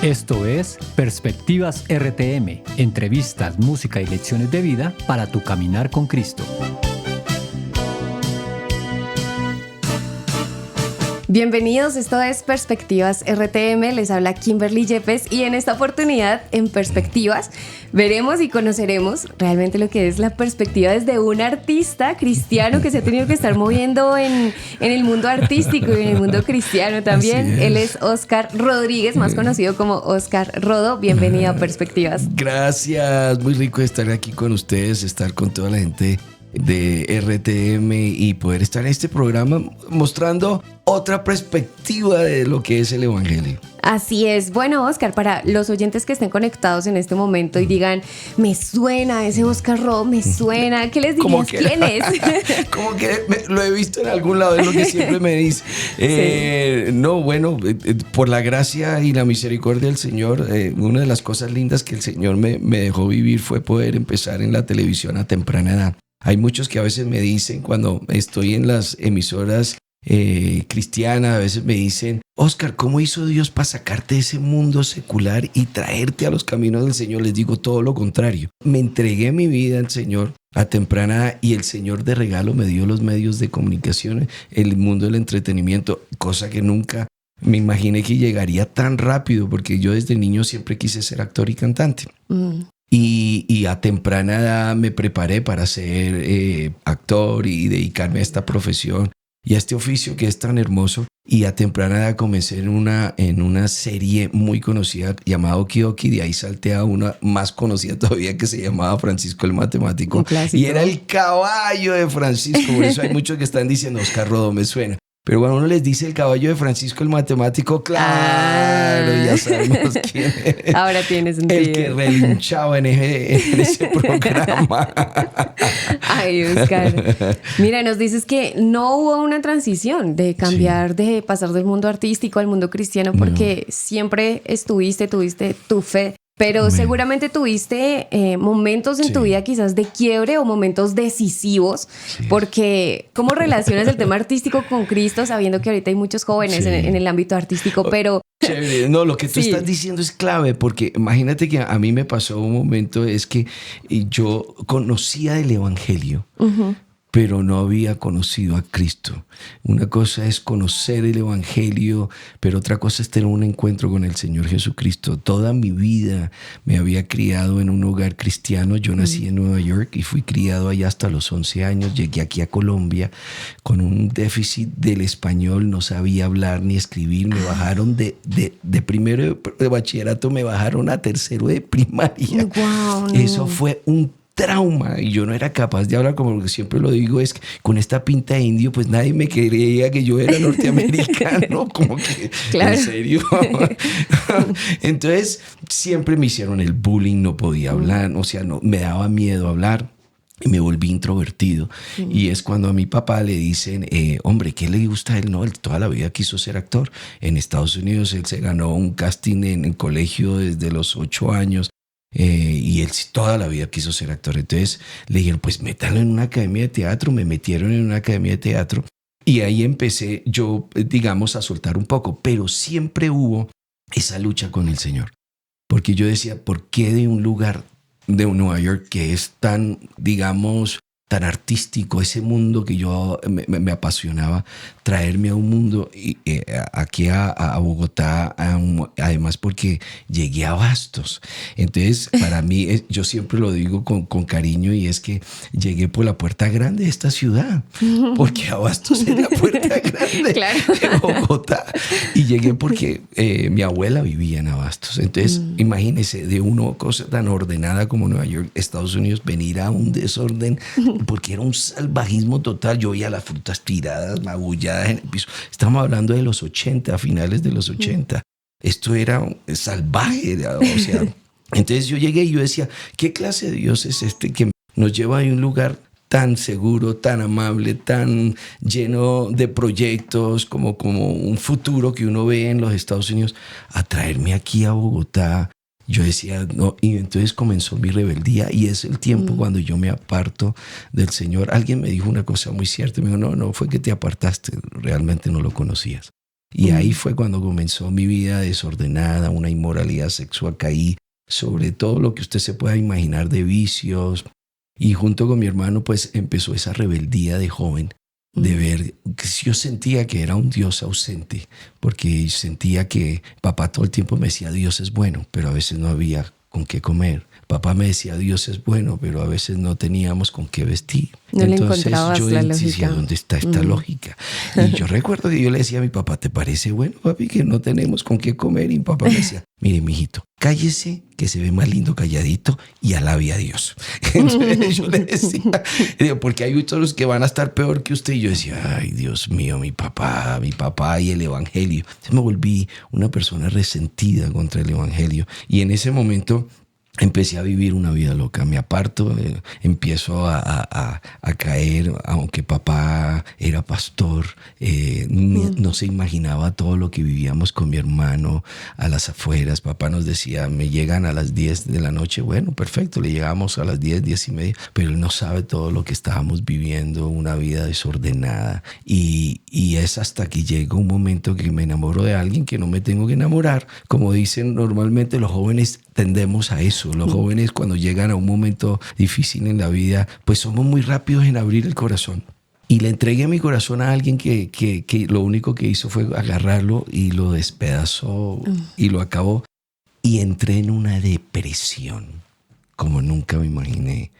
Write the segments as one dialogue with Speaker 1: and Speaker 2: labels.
Speaker 1: Esto es Perspectivas RTM, entrevistas, música y lecciones de vida para tu caminar con Cristo.
Speaker 2: Bienvenidos, esto es Perspectivas RTM, les habla Kimberly Yepes y en esta oportunidad, en Perspectivas, veremos y conoceremos realmente lo que es la perspectiva desde un artista cristiano que se ha tenido que estar moviendo en el mundo artístico y en el mundo cristiano también. Él es Oscar Rodríguez, más conocido como Oscar Rodo. Bienvenido a Perspectivas.
Speaker 3: Gracias, muy rico estar aquí con ustedes, estar con toda la gente de RTM y poder estar en este programa mostrando otra perspectiva de lo que es el Evangelio.
Speaker 2: Así es. Bueno, Oscar, para los oyentes que estén conectados en este momento y digan, me suena ese Oscar Rodo, me suena, ¿qué les dirías? ¿Quién es?
Speaker 3: Como que lo he visto en algún lado, es lo que siempre me dice. Sí. No, bueno, por la gracia y la misericordia del Señor, una de las cosas lindas que el Señor me dejó vivir fue poder empezar en la televisión a temprana edad. Hay muchos que a veces me dicen, cuando estoy en las emisoras cristianas, a veces me dicen, Oscar, ¿cómo hizo Dios para sacarte de ese mundo secular y traerte a los caminos del Señor? Les digo todo lo contrario. Me entregué mi vida al Señor a temprana edad y el Señor de regalo me dio los medios de comunicación, el mundo del entretenimiento, cosa que nunca me imaginé que llegaría tan rápido, porque yo desde niño siempre quise ser actor y cantante. Y a temprana edad me preparé para ser actor y dedicarme a esta profesión y a este oficio que es tan hermoso. Y a temprana edad comencé en una serie muy conocida llamada Oki Doki. De ahí salté a una más conocida todavía que se llamaba Francisco el Matemático. Y era el caballo de Francisco. Por eso hay muchos que están diciendo, Oscar Rodo me suena. Pero cuando uno les dice el caballo de Francisco el Matemático, claro, ya sabemos quién es.
Speaker 2: Ahora tiene sentido.
Speaker 3: El que relinchaba en ese programa.
Speaker 2: Ay, Oscar. Mira, nos dices que no hubo una transición de cambiar, de pasar del mundo artístico al mundo cristiano, porque siempre tuviste tu fe. Pero seguramente tuviste momentos en tu vida quizás de quiebre o momentos decisivos, porque ¿cómo relacionas el tema artístico con Cristo sabiendo que ahorita hay muchos jóvenes en el ámbito artístico? Pero
Speaker 3: chévere. No, lo que tú estás diciendo es clave, porque imagínate que a mí me pasó un momento, es que yo conocía el Evangelio, pero no había conocido a Cristo. Una cosa es conocer el Evangelio, pero otra cosa es tener un encuentro con el Señor Jesucristo. Toda mi vida me había criado en un hogar cristiano. Yo nací en Nueva York y fui criado allá hasta los 11 años. Llegué aquí a Colombia con un déficit del español. No sabía hablar ni escribir. Me bajaron de primero de bachillerato, me bajaron a tercero de primaria.
Speaker 2: Wow, no.
Speaker 3: Eso fue un trauma y yo no era capaz de hablar, como lo que siempre lo digo, es que con esta pinta de indio pues nadie me creía que yo era norteamericano, como que claro. ¿En serio? Entonces siempre me hicieron el bullying, no podía hablar, o sea, no, me daba miedo hablar. Y me volví introvertido. Y es cuando a mi papá le dicen, hombre, ¿qué le gusta a él? No, él toda la vida quiso ser actor. En Estados Unidos él se ganó un casting en el colegio desde los 8 años. Y él toda la vida quiso ser actor. Entonces le dijeron, pues métalo en una academia de teatro. Me metieron en una academia de teatro y ahí empecé yo, digamos, a soltar un poco, pero siempre hubo esa lucha con el Señor, porque yo decía, ¿por qué de un lugar de Nueva York que es tan, digamos, tan artístico, ese mundo que yo me apasionaba, traerme a un mundo aquí a Bogotá, además porque llegué a Bastos? Entonces, para mí, yo siempre lo digo con cariño, y es que llegué por la puerta grande de esta ciudad, porque Bastos es la puerta grande de Bogotá. Y llegué porque mi abuela vivía en Bastos. Entonces, imagínese, de una cosa tan ordenada como Nueva York, Estados Unidos, venir a un desorden, porque era un salvajismo total. Yo veía las frutas tiradas, magulladas en el piso. Estamos hablando de los 80, a finales de los 80. Esto era salvaje, o sea. Entonces yo llegué y yo decía, ¿qué clase de Dios es este que nos lleva a un lugar tan seguro, tan amable, tan lleno de proyectos, como un futuro que uno ve en los Estados Unidos, a traerme aquí a Bogotá? Yo decía, no, y entonces comenzó mi rebeldía, y es el tiempo cuando yo me aparto del Señor. Alguien me dijo una cosa muy cierta, me dijo, no fue que te apartaste, realmente no lo conocías. Y ahí fue cuando comenzó mi vida desordenada, una inmoralidad sexual. Caí sobre todo lo que usted se pueda imaginar de vicios. Y junto con mi hermano pues empezó esa rebeldía de joven, de ver que yo sentía que era un Dios ausente, porque sentía que papá todo el tiempo me decía Dios es bueno, pero a veces no había con qué comer. Papá me decía Dios es bueno, pero a veces no teníamos con qué vestir.
Speaker 2: No
Speaker 3: Entonces
Speaker 2: le encontrabas
Speaker 3: yo
Speaker 2: la
Speaker 3: decía,
Speaker 2: lógica.
Speaker 3: ¿dónde está esta lógica? Y yo recuerdo que yo le decía a mi papá, ¿te parece bueno, papi, que no tenemos con qué comer? Y mi papá me decía, mire, mijito, cállese, que se ve más lindo calladito y alabe a Dios. Entonces yo le decía, porque hay otros que van a estar peor que usted. Y yo decía, ay, Dios mío, mi papá y el evangelio. Entonces me volví una persona resentida contra el evangelio. Y en ese momento empecé a vivir una vida loca, me aparto, empiezo a caer, aunque papá era pastor, no se imaginaba todo lo que vivíamos con mi hermano a las afueras. Papá nos decía, me llegan a las 10 de la noche, bueno, perfecto, le llegamos a las 10, 10 y media, pero él no sabe todo lo que estábamos viviendo, una vida desordenada. Y es hasta que llega un momento que me enamoro de alguien que no me tengo que enamorar. Como dicen normalmente los jóvenes, tendemos a eso. Los jóvenes cuando llegan a un momento difícil en la vida, pues somos muy rápidos en abrir el corazón. Y le entregué mi corazón a alguien que lo único que hizo fue agarrarlo y lo despedazó y lo acabó. Y entré en una depresión como nunca me imaginé.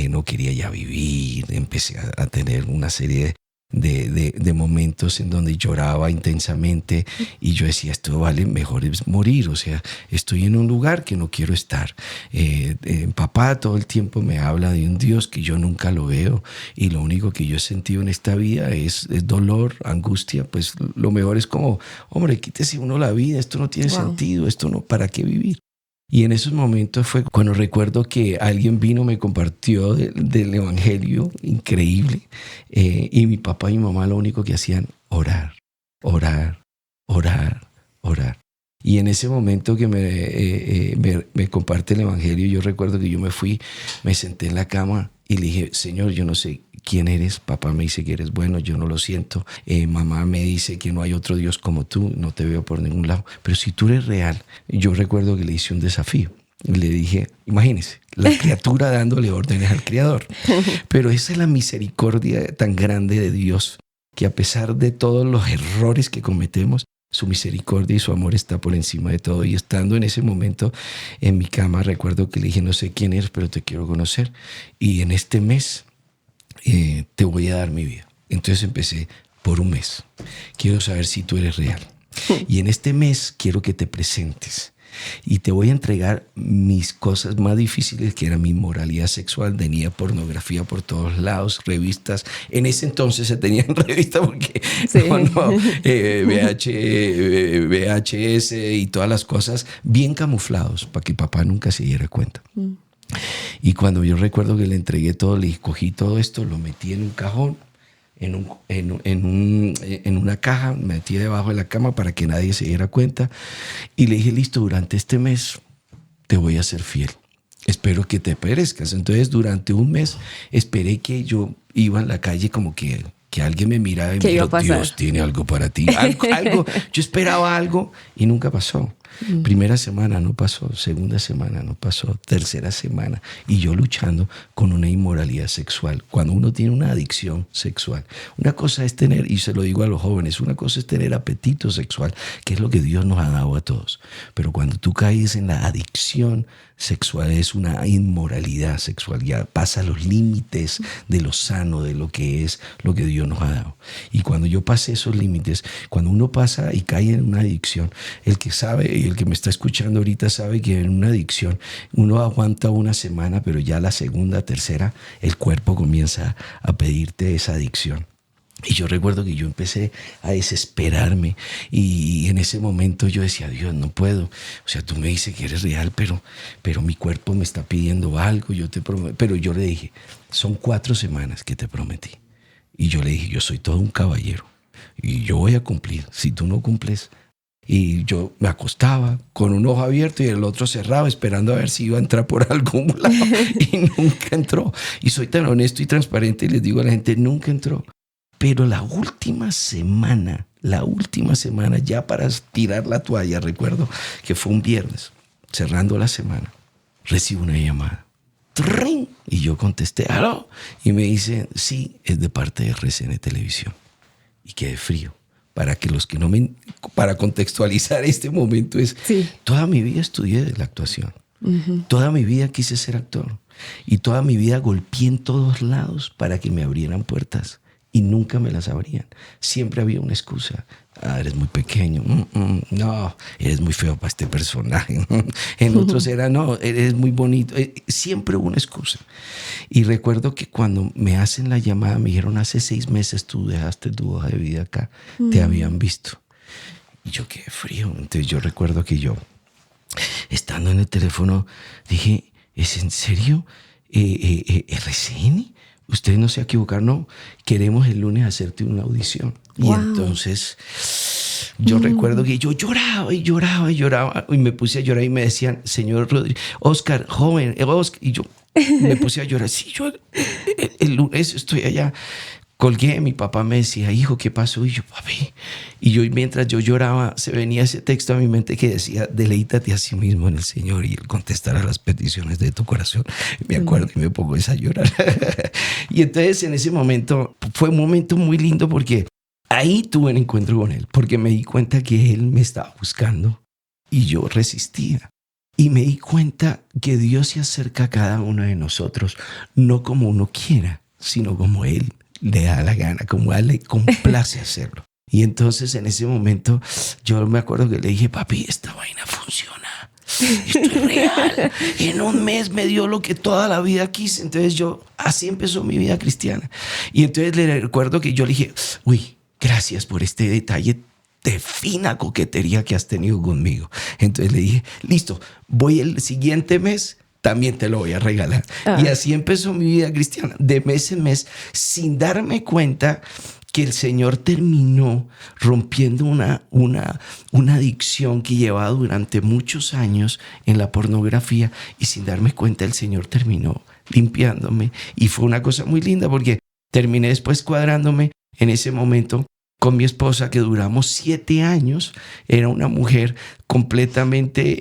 Speaker 3: No quería ya vivir. Empecé a tener una serie de momentos en donde lloraba intensamente y yo decía, esto vale, mejor es morir, o sea, estoy en un lugar que no quiero estar. Papá todo el tiempo me habla de un Dios que yo nunca lo veo y lo único que yo he sentido en esta vida es dolor, angustia. Pues lo mejor es como, hombre, quítese uno la vida, esto no tiene sentido, esto no, ¿para qué vivir? Y en esos momentos fue cuando recuerdo que alguien vino, me compartió del evangelio increíble. Y mi papá y mi mamá lo único que hacían, orar, orar, orar, orar. Y en ese momento que me comparte el evangelio, yo recuerdo que yo me fui, me senté en la cama y le dije, Señor, yo no sé quién eres. Papá me dice que eres bueno, yo no lo siento. Mamá me dice que no hay otro Dios como tú, no te veo por ningún lado. Pero si tú eres real, yo recuerdo que le hice un desafío. Y le dije, imagínese, la criatura dándole órdenes al Creador. Pero esa es la misericordia tan grande de Dios, que a pesar de todos los errores que cometemos, su misericordia y su amor está por encima de todo. Y estando en ese momento en mi cama, recuerdo que le dije, no sé quién eres, pero te quiero conocer. Y en este mes te voy a dar mi vida. Entonces empecé por un mes. Quiero saber si tú eres real. Y en este mes quiero que te presentes. Y te voy a entregar mis cosas más difíciles, que era mi moralidad sexual. Tenía pornografía por todos lados, revistas. En ese entonces se tenían revistas porque
Speaker 2: sí.
Speaker 3: VHS y todas las cosas bien camuflados para que papá nunca se diera cuenta. Y cuando yo recuerdo que le entregué todo, le cogí todo esto, lo metí en un cajón, en una caja, me metí debajo de la cama para que nadie se diera cuenta y le dije, listo, durante este mes te voy a ser fiel. Espero que te perezcas. Entonces durante un mes esperé que yo iba en la calle como que alguien me miraba y me dijo, Dios tiene algo para ti. Algo. Yo esperaba algo y nunca pasó. Primera semana no pasó, segunda semana no pasó, tercera semana. Y yo luchando con una inmoralidad sexual. Cuando uno tiene una adicción sexual, una cosa es tener, y se lo digo a los jóvenes, una cosa es tener apetito sexual, que es lo que Dios nos ha dado a todos. Pero cuando tú caes en la adicción sexual, es una inmoralidad sexual, ya pasa los límites de lo sano, de lo que es lo que Dios nos ha dado. Y cuando yo pasé esos límites, cuando uno pasa y cae en una adicción, el que sabe y el que me está escuchando ahorita sabe que en una adicción uno aguanta una semana, pero ya la segunda, tercera, el cuerpo comienza a pedirte esa adicción. Y yo recuerdo que yo empecé a desesperarme y en ese momento yo decía, Dios, no puedo. O sea, tú me dices que eres real, pero mi cuerpo me está pidiendo algo, yo te prometo. Pero yo le dije, son 4 semanas que te prometí. Y yo le dije, yo soy todo un caballero y yo voy a cumplir. Si tú no cumples. Y yo me acostaba con un ojo abierto y el otro cerrado, esperando a ver si iba a entrar por algún lado. Y nunca entró. Y soy tan honesto y transparente y les digo a la gente, nunca entró. Pero la última semana la última semana, ya para tirar la toalla, recuerdo que fue un viernes, cerrando la semana, recibo una llamada. ¡Trin! Y yo contesté, ¿aló? Y me dice, sí, es de parte de RCN Televisión. Y quedé frío. Para que los que no me... Para contextualizar este momento es...
Speaker 2: Sí.
Speaker 3: Toda mi vida estudié la actuación. Toda mi vida quise ser actor. Y toda mi vida golpeé en todos lados para que me abrieran puertas. Y nunca me las abrían. Siempre había una excusa. Eres muy pequeño. No, eres muy feo para este personaje. En otros era, no, eres muy bonito. Siempre hubo una excusa. Y recuerdo que cuando me hacen la llamada, me dijeron, hace 6 meses tú dejaste tu hoja de vida acá. Te habían visto. Y yo quedé frío. Entonces yo recuerdo que yo, estando en el teléfono, dije, ¿es en serio? ¿RCN? Ustedes no se equivocaron, no. Queremos el lunes hacerte una audición.
Speaker 2: Wow.
Speaker 3: Y entonces yo recuerdo que yo lloraba y lloraba y lloraba. Y me puse a llorar y me decían, señor Rodríguez, Oscar, joven, Oscar. Y yo me puse a llorar. Sí, yo el lunes estoy allá. Colgué, mi papá me decía, hijo, ¿qué pasó? Y yo, papi. Y yo, mientras yo lloraba, se venía ese texto a mi mente que decía, deleítate a sí mismo en el Señor y Él contestará las peticiones de tu corazón. Me acuerdo y me pongo a llorar. Y entonces en ese momento, fue un momento muy lindo porque ahí tuve un encuentro con Él, porque me di cuenta que Él me estaba buscando y yo resistía. Y me di cuenta que Dios se acerca a cada uno de nosotros, no como uno quiera, sino como Él le da la gana, como a él le complace hacerlo. Y entonces en ese momento yo me acuerdo que le dije, papi, esta vaina funciona, esto es real. En un mes me dio lo que toda la vida quise. Entonces yo, así empezó mi vida cristiana. Y entonces le recuerdo que yo le dije, uy, gracias por este detalle de fina coquetería que has tenido conmigo. Entonces le dije, listo, voy el siguiente mes, también te lo voy a regalar. Y así empezó mi vida cristiana, de mes en mes, sin darme cuenta que el Señor terminó rompiendo una adicción que llevaba durante muchos años en la pornografía, y sin darme cuenta el Señor terminó limpiándome. Y fue una cosa muy linda porque terminé después cuadrándome en ese momento con mi esposa, que duramos 7 años. Era una mujer completamente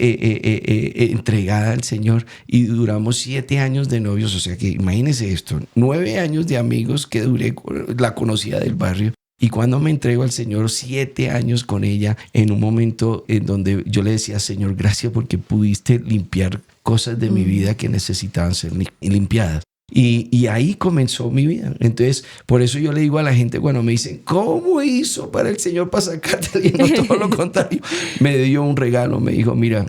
Speaker 3: entregada al Señor, y duramos 7 años de novios. O sea que imagínense esto, 9 años de amigos que duré, la conocida del barrio. Y cuando me entrego al Señor, 7 años con ella, en un momento en donde yo le decía, Señor, gracias porque pudiste limpiar cosas de mi vida que necesitaban ser limpiadas. Y ahí comenzó mi vida. Entonces, por eso yo le digo a la gente cuando me dicen, ¿cómo hizo para el Señor para sacarte? Y no, todo lo contrario. Me dio un regalo, me dijo, mira,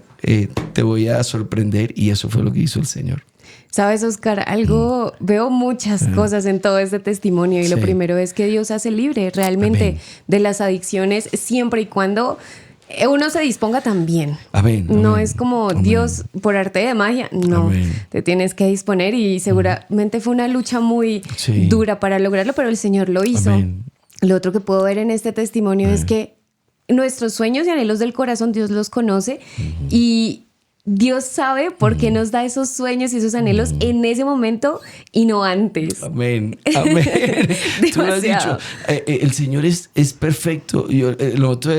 Speaker 3: te voy a sorprender, y eso fue lo que hizo el Señor.
Speaker 2: Sabes, Oscar, veo muchas cosas en todo este testimonio, y lo primero es que Dios hace libre realmente
Speaker 3: Amén.
Speaker 2: de las adicciones, siempre y cuando uno se disponga también.
Speaker 3: Amén.
Speaker 2: No
Speaker 3: Amén.
Speaker 2: es como
Speaker 3: Amén.
Speaker 2: Dios por arte de magia. No,
Speaker 3: Amén.
Speaker 2: te tienes que disponer, y seguramente fue una lucha muy dura para lograrlo, pero el Señor lo hizo.
Speaker 3: Amén.
Speaker 2: Lo otro que puedo ver en este testimonio es que nuestros sueños y anhelos del corazón Dios los conoce, y Dios sabe por qué nos da esos sueños y esos anhelos en ese momento y no antes.
Speaker 3: Amén, amén. Tú lo has dicho. El Señor es perfecto. Nosotros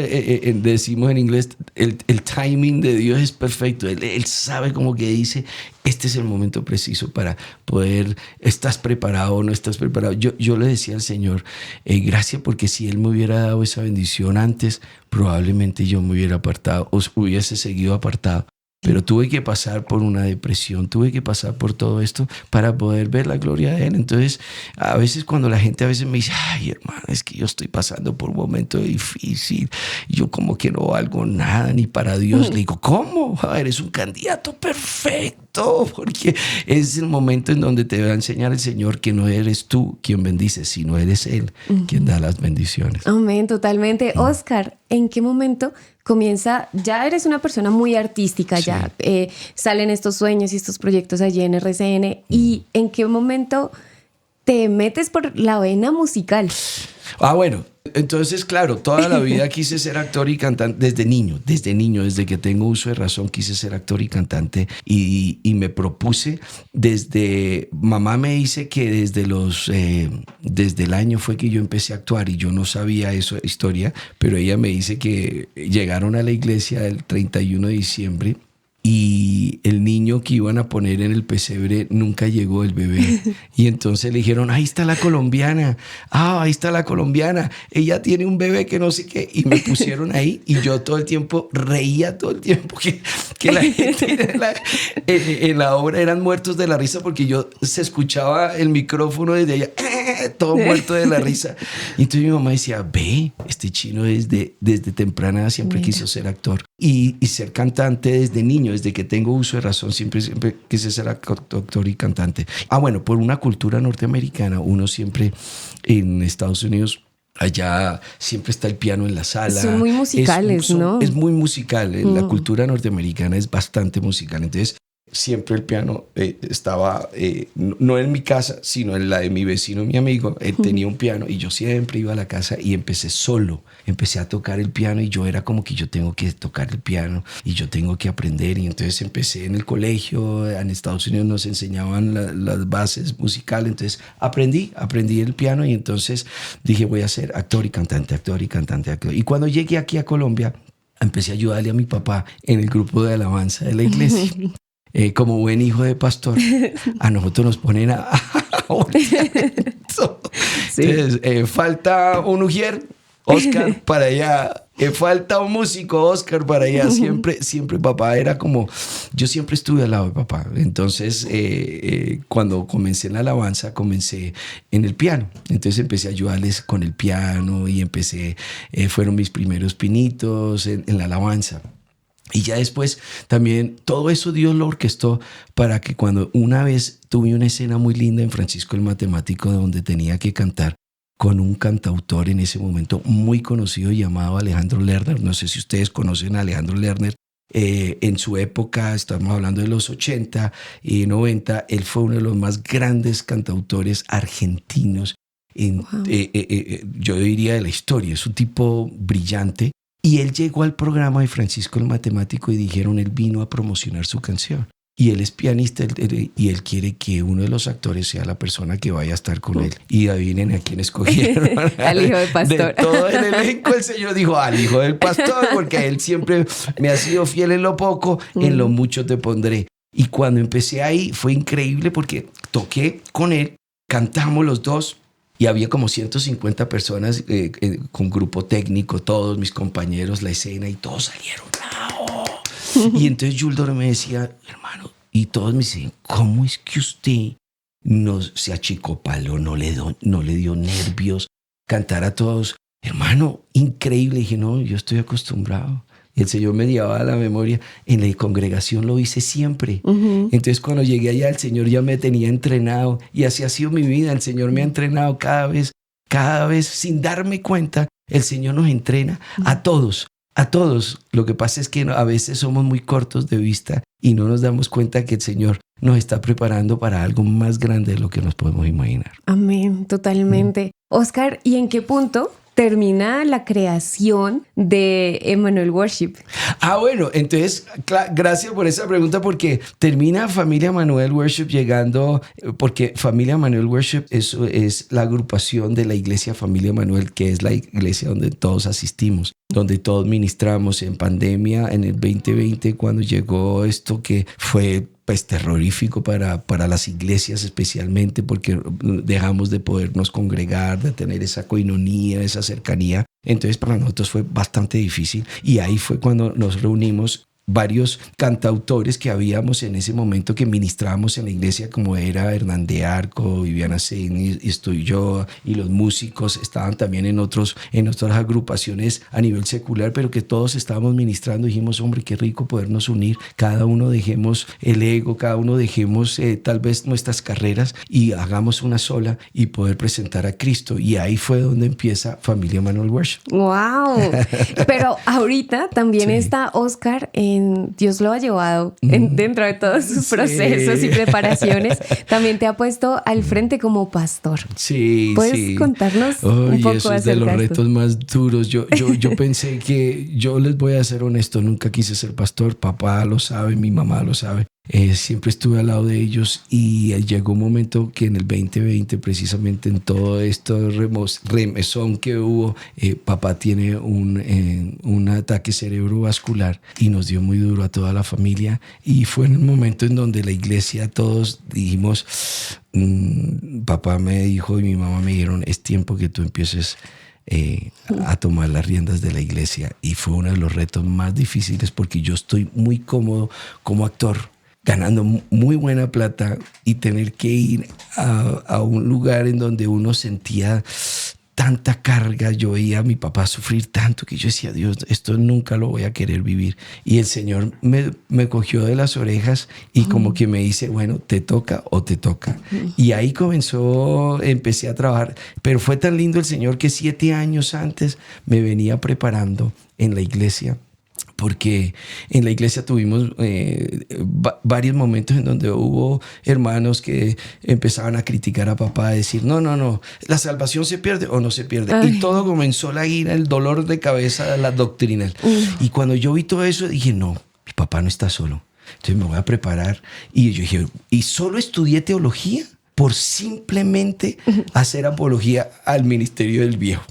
Speaker 3: decimos en inglés, el timing de Dios es perfecto. Él sabe, como que dice, este es el momento preciso para poder, ¿estás preparado o no estás preparado? Yo le decía al Señor, gracias, porque si Él me hubiera dado esa bendición antes, probablemente yo me hubiera apartado o hubiese seguido apartado. Pero tuve que pasar por una depresión, tuve que pasar por todo esto para poder ver la gloria de Él. Entonces, a veces cuando la gente a veces me dice, ay, hermano, es que yo estoy pasando por un momento difícil, yo como que no valgo nada ni para Dios. Le digo, ¿cómo? Eres un candidato perfecto, porque es el momento en donde te va a enseñar el Señor que no eres tú quien bendice, sino eres Él quien da las bendiciones.
Speaker 2: Amén, totalmente. Oscar, ¿en qué momento comienza? Ya eres una persona muy artística, ya salen estos sueños y estos proyectos allí en RCN. ¿Y en qué momento te metes por la vena musical?
Speaker 3: Bueno, Entonces, claro, toda la vida quise ser actor y cantante desde niño, desde que tengo uso de razón quise ser actor y cantante y me propuse mamá me dice que desde el año fue que yo empecé a actuar y yo no sabía esa historia, pero ella me dice que llegaron a la iglesia el 31 de diciembre y el niño que iban a poner en el pesebre nunca llegó, el bebé. Y entonces le dijeron, ahí está la colombiana. Ahí está la colombiana. Ella tiene un bebé que no sé qué. Y me pusieron ahí y yo todo el tiempo reía todo el tiempo que la gente en la obra eran muertos de la risa porque se escuchaba el micrófono desde allá, todo muerto de la risa. Y entonces mi mamá decía, ve, este chino desde temprana edad siempre quiso ser actor y ser cantante desde niño. Desde que tengo uso de razón, siempre quise ser actor y cantante. Bueno, por una cultura norteamericana, uno siempre en Estados Unidos, allá siempre está el piano en la sala.
Speaker 2: Son muy musicales, ¿no?
Speaker 3: Es muy musical. La cultura norteamericana es bastante musical. Entonces, siempre el piano estaba, no en mi casa, sino en la de mi vecino, mi amigo. Él tenía un piano y yo siempre iba a la casa y empecé a tocar el piano y yo era como que yo tengo que tocar el piano y yo tengo que aprender. Y entonces empecé en el colegio, en Estados Unidos nos enseñaban las bases musicales, entonces aprendí el piano y entonces dije voy a ser actor y cantante. Y cuando llegué aquí a Colombia, empecé a ayudarle a mi papá en el grupo de alabanza de la iglesia. Como buen hijo de pastor, a nosotros nos ponen a
Speaker 2: Sí.
Speaker 3: Entonces, falta un ujier, Oscar para allá. Falta un músico, Oscar para allá. Siempre papá era como... Yo siempre estuve al lado de papá. Entonces, cuando comencé en la alabanza, comencé en el piano. Entonces empecé a ayudarles con el piano y fueron mis primeros pinitos en la alabanza. Y ya después también todo eso Dios lo orquestó para que cuando una vez tuve una escena muy linda en Francisco el Matemático donde tenía que cantar con un cantautor en ese momento muy conocido llamado Alejandro Lerner. No sé si ustedes conocen a Alejandro Lerner. En su época, estamos hablando de los 80 y 90, él fue uno de los más grandes cantautores argentinos, yo diría de la historia. Es un tipo brillante. Y él llegó al programa de Francisco el Matemático y dijeron, él vino a promocionar su canción. Y él es pianista y él quiere que uno de los actores sea la persona que vaya a estar con él. Y adivinen a quién escogieron.
Speaker 2: Al hijo del pastor.
Speaker 3: De todo el elenco, el Señor dijo, al hijo del pastor, porque él siempre me ha sido fiel en lo poco, en lo mucho te pondré. Y cuando empecé ahí fue increíble porque toqué con él, cantamos los dos. Y había como 150 personas con grupo técnico, todos mis compañeros, la escena, y todos salieron. ¡No! Y entonces Yuldor me decía, hermano, y todos me decían, ¿cómo es que usted no se achicopaló, no le dio nervios, cantar a todos? Hermano, increíble. Y dije, no, yo estoy acostumbrado. Y el Señor me llevaba a la memoria. En la congregación lo hice siempre. Entonces cuando llegué allá, el Señor ya me tenía entrenado. Y así ha sido mi vida. El Señor me ha entrenado cada vez, sin darme cuenta. El Señor nos entrena a todos. Lo que pasa es que a veces somos muy cortos de vista y no nos damos cuenta que el Señor nos está preparando para algo más grande de lo que nos podemos imaginar.
Speaker 2: Amén, totalmente. Oscar, ¿y en qué punto termina la creación de Emmanuel Worship?
Speaker 3: Bueno, entonces, gracias por esa pregunta, porque termina Familia Emmanuel Worship llegando, porque Familia Emmanuel Worship es la agrupación de la iglesia Familia Emmanuel, que es la iglesia donde todos asistimos, donde todos ministramos en pandemia en el 2020, cuando llegó esto que fue pues terrorífico para las iglesias, especialmente porque dejamos de podernos congregar, de tener esa coinonía, esa cercanía. Entonces para nosotros fue bastante difícil y ahí fue cuando nos reunimos varios cantautores que habíamos en ese momento que ministrábamos en la iglesia, como era Hernán de Arco, Viviana Sein y estoy yo, y los músicos estaban también en otras agrupaciones a nivel secular, pero que todos estábamos ministrando. Dijimos, hombre, qué rico podernos unir, cada uno dejemos el ego, cada uno dejemos tal vez nuestras carreras y hagamos una sola y poder presentar a Cristo. Y ahí fue donde empieza Familia Emmanuel Worship.
Speaker 2: ¡Wow! Pero ahorita también está Oscar Dios lo ha llevado dentro de todos sus procesos y preparaciones. También te ha puesto al frente como pastor.
Speaker 3: Sí,
Speaker 2: ¿Puedes contarnos un poco
Speaker 3: eso es
Speaker 2: acerca
Speaker 3: de los
Speaker 2: de esto?
Speaker 3: retos más duros. Yo pensé que, yo les voy a ser honesto, nunca quise ser pastor. Papá lo sabe, mi mamá lo sabe. Siempre estuve al lado de ellos y llegó un momento que en el 2020, precisamente en todo esto remesón que hubo, papá tiene un ataque cerebrovascular y nos dio muy duro a toda la familia, y fue en el momento en donde la iglesia todos dijimos, papá me dijo y mi mamá me dijeron, es tiempo que tú empieces a tomar las riendas de la iglesia. Y fue uno de los retos más difíciles porque yo estoy muy cómodo como actor, ganando muy buena plata, y tener que ir a un lugar en donde uno sentía tanta carga. Yo veía a mi papá sufrir tanto que yo decía, Dios, esto nunca lo voy a querer vivir. Y el Señor me cogió de las orejas y como que me dice, bueno, te toca o te toca. Y ahí empecé a trabajar. Pero fue tan lindo el Señor que 7 años antes me venía preparando en la iglesia, porque en la iglesia tuvimos varios momentos en donde hubo hermanos que empezaban a criticar a papá, a decir, no, la salvación se pierde o no se pierde. Ay. Y todo comenzó la ira, el dolor de cabeza, las doctrinas. Y cuando yo vi todo eso, dije, no, mi papá no está solo. Entonces me voy a preparar. Y yo dije, ¿y solo estudié teología? Por simplemente hacer apología al ministerio del viejo.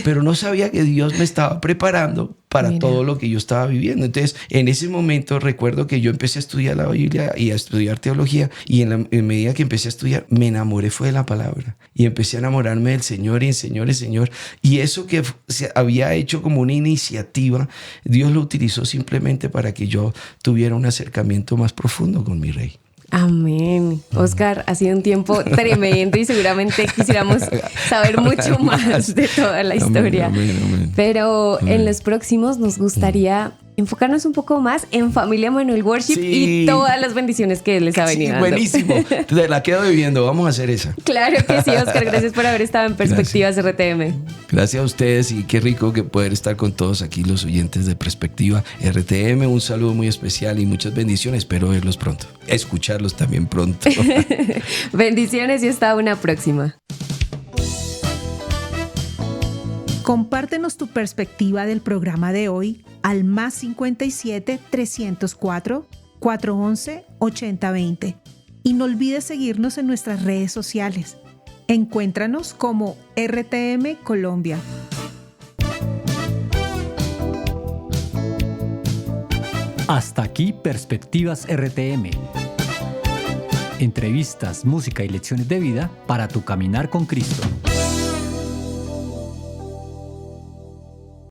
Speaker 3: Pero no sabía que Dios me estaba preparando para todo lo que yo estaba viviendo. Entonces, en ese momento recuerdo que yo empecé a estudiar la Biblia y a estudiar teología, y en medida que empecé a estudiar, me enamoré fue de la palabra. Y empecé a enamorarme del Señor y el Señor. Y eso que se había hecho como una iniciativa, Dios lo utilizó simplemente para que yo tuviera un acercamiento más profundo con mi Rey.
Speaker 2: Amén. Oscar, ha sido un tiempo tremendo y seguramente quisiéramos saber mucho más de toda la historia. Amén. Pero en los próximos nos gustaría enfocarnos un poco más en Familia Manuel Worship y todas las bendiciones que les ha venido dando.
Speaker 3: Buenísimo. Te la quedo debiendo. Vamos a hacer esa.
Speaker 2: Claro que sí, Oscar. Gracias por haber estado en Perspectivas RTM.
Speaker 3: Gracias a ustedes, y qué rico que poder estar con todos aquí los oyentes de Perspectiva RTM. Un saludo muy especial y muchas bendiciones. Espero verlos pronto. Escucharlos también pronto.
Speaker 2: Bendiciones y hasta una próxima.
Speaker 4: Compártenos tu perspectiva del programa de hoy al +57 304 411 8020. Y no olvides seguirnos en nuestras redes sociales. Encuéntranos como RTM Colombia.
Speaker 1: Hasta aquí Perspectivas RTM. Entrevistas, música y lecciones de vida para tu caminar con Cristo.